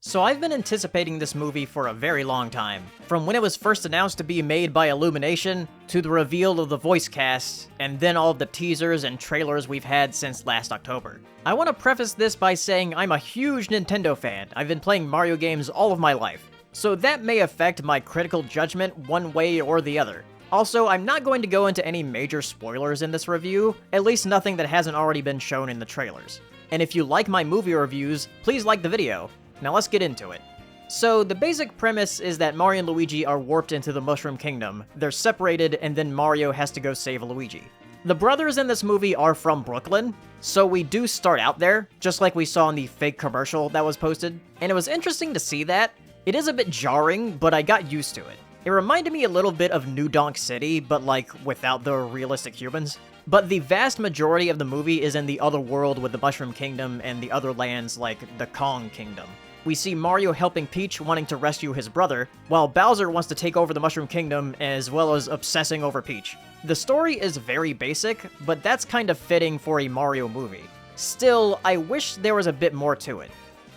So I've been anticipating this movie for a very long time. From when it was first announced to be made by Illumination, to the reveal of the voice cast, and then all of the teasers and trailers we've had since last October. I want to preface this by saying I'm a huge Nintendo fan. I've been playing Mario games all of my life, so that may affect my critical judgment one way or the other. Also, I'm not going to go into any major spoilers in this review, at least nothing that hasn't already been shown in the trailers. And if you like my movie reviews, please like the video. Now let's get into it. So the basic premise is that Mario and Luigi are warped into the Mushroom Kingdom, they're separated, and then Mario has to go save Luigi. The brothers in this movie are from Brooklyn, so we do start out there, just like we saw in the fake commercial that was posted, and it was interesting to see that. It is a bit jarring, but I got used to it. It reminded me a little bit of New Donk City, but like without the realistic humans. But the vast majority of the movie is in the other world with the Mushroom Kingdom and the other lands like the Kong Kingdom. We see Mario helping Peach wanting to rescue his brother, while Bowser wants to take over the Mushroom Kingdom as well as obsessing over Peach. The story is very basic, but that's kind of fitting for a Mario movie. Still, I wish there was a bit more to it.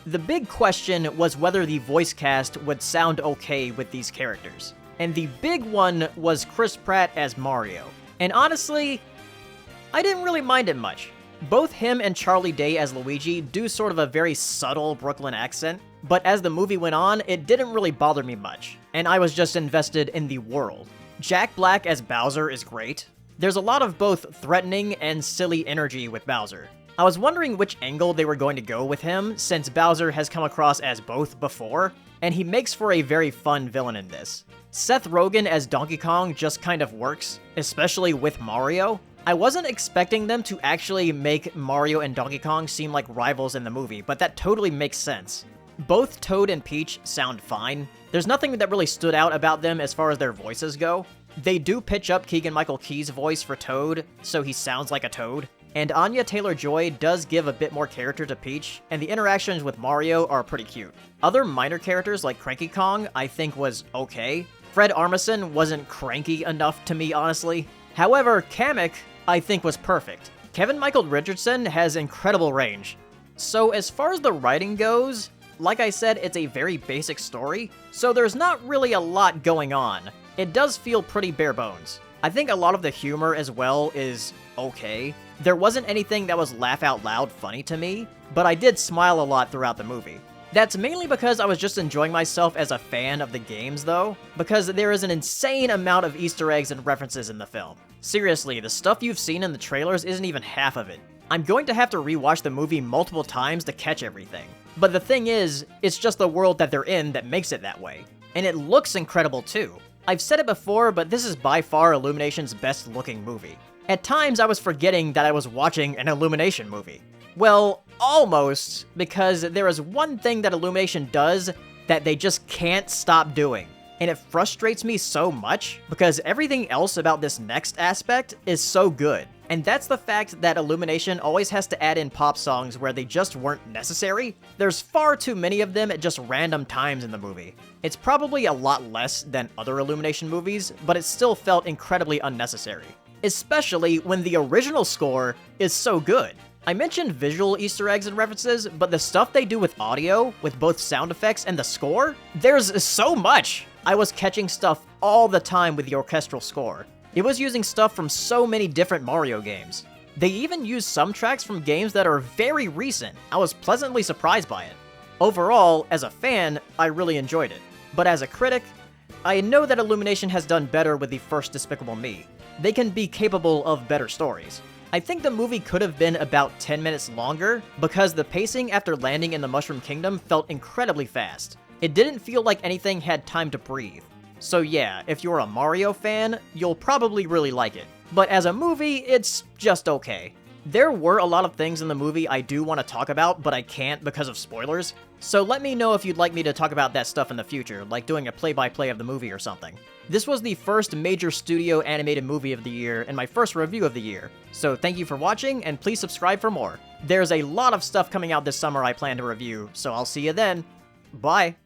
The big question was whether the voice cast would sound okay with these characters. And the big one was Chris Pratt as Mario. And honestly, I didn't really mind it much. Both him and Charlie Day as Luigi do sort of a very subtle Brooklyn accent, but as the movie went on, it didn't really bother me much, and I was just invested in the world. Jack Black as Bowser is great. There's a lot of both threatening and silly energy with Bowser. I was wondering which angle they were going to go with him, since Bowser has come across as both before, and he makes for a very fun villain in this. Seth Rogen as Donkey Kong just kind of works, especially with Mario. I wasn't expecting them to actually make Mario and Donkey Kong seem like rivals in the movie, but that totally makes sense. Both Toad and Peach sound fine. There's nothing that really stood out about them as far as their voices go. They do pitch up Keegan-Michael Key's voice for Toad, so he sounds like a Toad. And Anya Taylor-Joy does give a bit more character to Peach, and the interactions with Mario are pretty cute. Other minor characters like Cranky Kong I think was okay. Fred Armisen wasn't cranky enough to me, honestly. However, Kamek I think was perfect. Kevin Michael Richardson has incredible range. So as far as the writing goes, like I said, it's a very basic story, so there's not really a lot going on. It does feel pretty bare bones. I think a lot of the humor as well is okay. There wasn't anything that was laugh out loud funny to me, but I did smile a lot throughout the movie. That's mainly because I was just enjoying myself as a fan of the games though, because there is an insane amount of Easter eggs and references in the film. Seriously, the stuff you've seen in the trailers isn't even half of it. I'm going to have to rewatch the movie multiple times to catch everything. But the thing is, it's just the world that they're in that makes it that way. And it looks incredible too. I've said it before, but this is by far Illumination's best looking movie. At times I was forgetting that I was watching an Illumination movie. Well, almost, because there is one thing that Illumination does that they just can't stop doing. And it frustrates me so much, because everything else about this next aspect is so good. And that's the fact that Illumination always has to add in pop songs where they just weren't necessary. There's far too many of them at just random times in the movie. It's probably a lot less than other Illumination movies, but it still felt incredibly unnecessary. Especially when the original score is so good. I mentioned visual Easter eggs and references, but the stuff they do with audio, with both sound effects and the score, there's so much! I was catching stuff all the time with the orchestral score. It was using stuff from so many different Mario games. They even used some tracks from games that are very recent. I was pleasantly surprised by it. Overall, as a fan, I really enjoyed it. But as a critic, I know that Illumination has done better with the first Despicable Me. They can be capable of better stories. I think the movie could have been about 10 minutes longer, because the pacing after landing in the Mushroom Kingdom felt incredibly fast. It didn't feel like anything had time to breathe. So yeah, if you're a Mario fan, you'll probably really like it. But as a movie, it's just okay. There were a lot of things in the movie I do want to talk about, but I can't because of spoilers. So let me know if you'd like me to talk about that stuff in the future, like doing a play-by-play of the movie or something. This was the first major studio animated movie of the year and my first review of the year. So thank you for watching, and please subscribe for more. There's a lot of stuff coming out this summer I plan to review, so I'll see you then. Bye!